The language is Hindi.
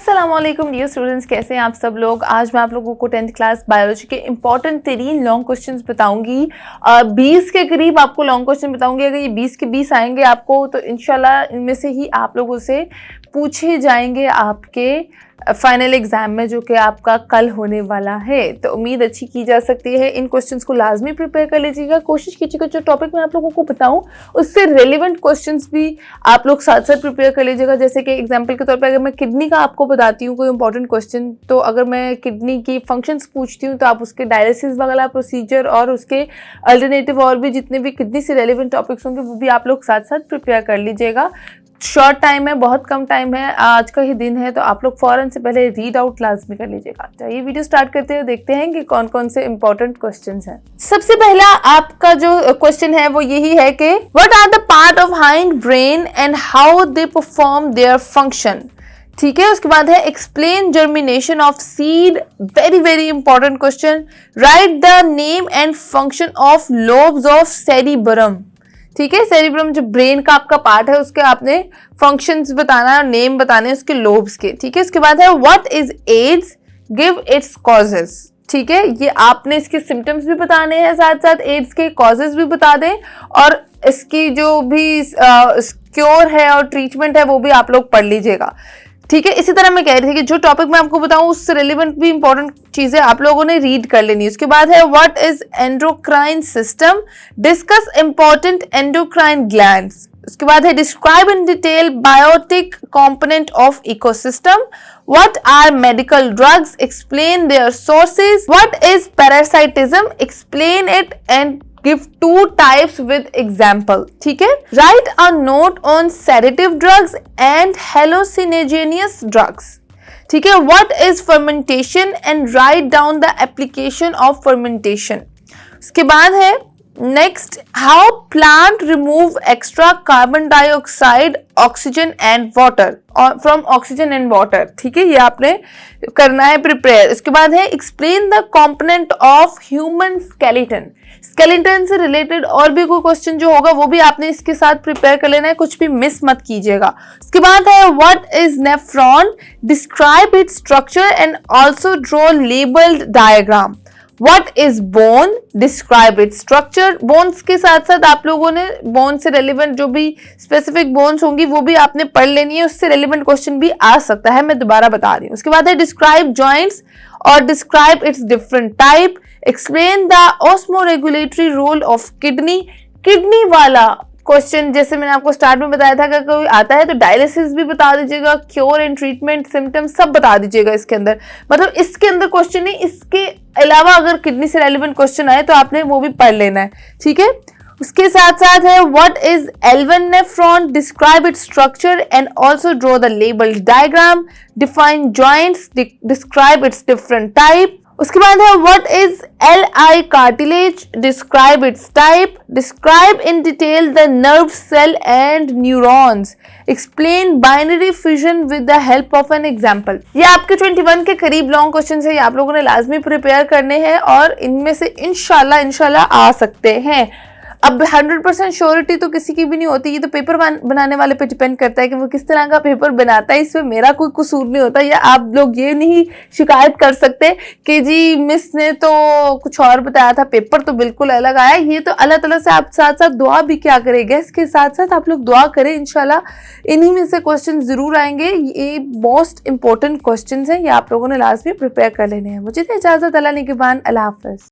अस्सलामुअलैकुम डियर स्टूडेंट्स, कैसे हैं आप सब लोग। आज मैं आप लोगों को 10th क्लास बायोलॉजी के इंपॉर्टेंट 3 लॉन्ग क्वेश्चंस बताऊंगी। 20 के करीब आपको लॉन्ग क्वेश्चन बताऊंगी। अगर ये 20 के 20 आएंगे आपको तो इंशाल्लाह इनमें से ही आप लोगों से पूछे जाएंगे आपके फाइनल एग्जाम में, जो कि आपका कल होने वाला है। तो उम्मीद अच्छी की जा सकती है। इन क्वेश्चंस को लाजमी प्रिपेयर कर लीजिएगा। कोशिश कीजिएगा जो टॉपिक मैं आप लोगों को बताऊं उससे रेलिवेंट क्वेश्चंस भी आप लोग साथ साथ प्रिपेयर कर लीजिएगा। जैसे कि एग्जांपल के तौर पे अगर मैं किडनी का आपको बताती हूँ कोई इंपॉर्टेंट क्वेश्चन, तो अगर मैं किडनी की फंक्शंस पूछती हूँ तो आप उसके डायलिसिस वगैरह प्रोसीजर और उसके अल्टरनेटिव और भी जितने भी किडनी से रेलिवेंट टॉपिक्स होंगे वो भी आप लोग साथ साथ प्रिपेयर कर लीजिएगा। शॉर्ट टाइम है, बहुत कम टाइम है, आज का ही दिन है, तो आप लोग फौरन से पहले रीड आउट लाजमी कर लीजिएगा। चलिए वीडियो स्टार्ट करते हैं, देखते हैं कि कौन कौन से इंपॉर्टेंट क्वेश्चंस हैं। सबसे पहला आपका जो क्वेश्चन है वो यही है कि what are the part of hind brain and how they perform their function. ठीक है, उसके बाद है explain germination of seed, very very important question. Write the name and function of lobes of cerebrum. ठीक है, सेरिब्रम जो ब्रेन का आपका पार्ट है उसके आपने फंक्शंस बताना है और नेम बताने उसके लोब्स के। ठीक है, इसके बाद है what is AIDS, give its causes. ठीक है, ये आपने इसके सिम्टम्स भी बताने हैं, साथ साथ एड्स के कॉजेस भी बता दें और इसकी जो भी क्योर है और ट्रीटमेंट है वो भी आप लोग पढ़ लीजिएगा। ठीक है, इसी तरह मैं कह रही थी कि जो टॉपिक मैं आपको बताऊं उससे रिलेवेंट भी इंपॉर्टेंट चीजें आप लोगों ने रीड कर लेनी है। उसके बाद है what is endocrine system, discuss important endocrine glands. उसके बाद है describe in detail biotic component of ecosystem. What are medical drugs, explain their sources. What is parasitism, explain it and give 2 types with example. ठीक है, write a note on sedative drugs and hallucinogenous drugs. ठीक है, what is fermentation and write down the application of fermentation. उसके बाद है next, how plant remove extra carbon dioxide, oxygen and water from oxygen and water. ठीक है, ये आपने करना है प्रिपेयर। इसके बाद है explain the component of human skeleton. Skeleton से रिलेटेड और भी कोई क्वेश्चन जो होगा वो भी आपने इसके साथ प्रिपेयर कर लेना है, कुछ भी मिस मत कीजिएगा। उसके बाद है what is nephron, describe its structure and also draw labelled diagram. What is bone, describe its structure. Bones के साथ साथ आप लोगों ने बोन से रेलिवेंट जो भी स्पेसिफिक बोन्स होंगी वो भी आपने पढ़ लेनी है, उससे रेलिवेंट क्वेश्चन भी आ सकता है, मैं दोबारा बता रही हूँ। उसके बाद है डिस्क्राइब जॉइंट्स और describe its different type. Explain the osmoregulatory role of kidney. Kidney वाला क्वेश्चन जैसे मैंने आपको स्टार्ट में बताया था, अगर कोई आता है तो डायलिसिस भी बता दीजिएगा, क्योर एंड ट्रीटमेंट सिम्टम्स सब बता दीजिएगा इसके अंदर। मतलब इसके अंदर क्वेश्चन नहीं, इसके अलावा अगर किडनी से रेलिवेंट क्वेश्चन आए तो आपने वो भी पढ़ लेना है। ठीक है, उसके साथ साथ है what is L1 nephron, describe its structure and also draw the labelled diagram. Define joints, describe its different type. उसके बाद है what is LI cartilage, describe its type. Describe in detail the nerve cell and neurons. Explain binary fusion with the help of an example. ये आपके 21 के करीब लॉन्ग क्वेश्चन है, ये आप लोगों ने लाजमी प्रिपेयर करने हैं और इनमें से इंशाल्लाह आ सकते हैं। अब 100% श्योरिटी तो किसी की भी नहीं होती, ये तो पेपर बनाने वाले पे डिपेंड करता है कि वो किस तरह का पेपर बनाता है, इसमें मेरा कोई कसूर नहीं होता। या आप लोग ये नहीं शिकायत कर सकते कि जी मिस ने तो कुछ और बताया था, पेपर तो बिल्कुल अलग आया। ये तो अल्लाह ताला से आप साथ साथ दुआ भी क्या करेंगे, इसके साथ साथ आप लोग दुआ करें, इंशाल्लाह इन्हीं में से क्वेश्चन जरूर आएंगे। ये मोस्ट इंपॉर्टेंट क्वेश्चन है, ये आप लोगों ने लास्ट में प्रिपेयर कर लेने हैं। मुझे इजाजत, अल्लाह निगहबान, अल्लाह हाफिज।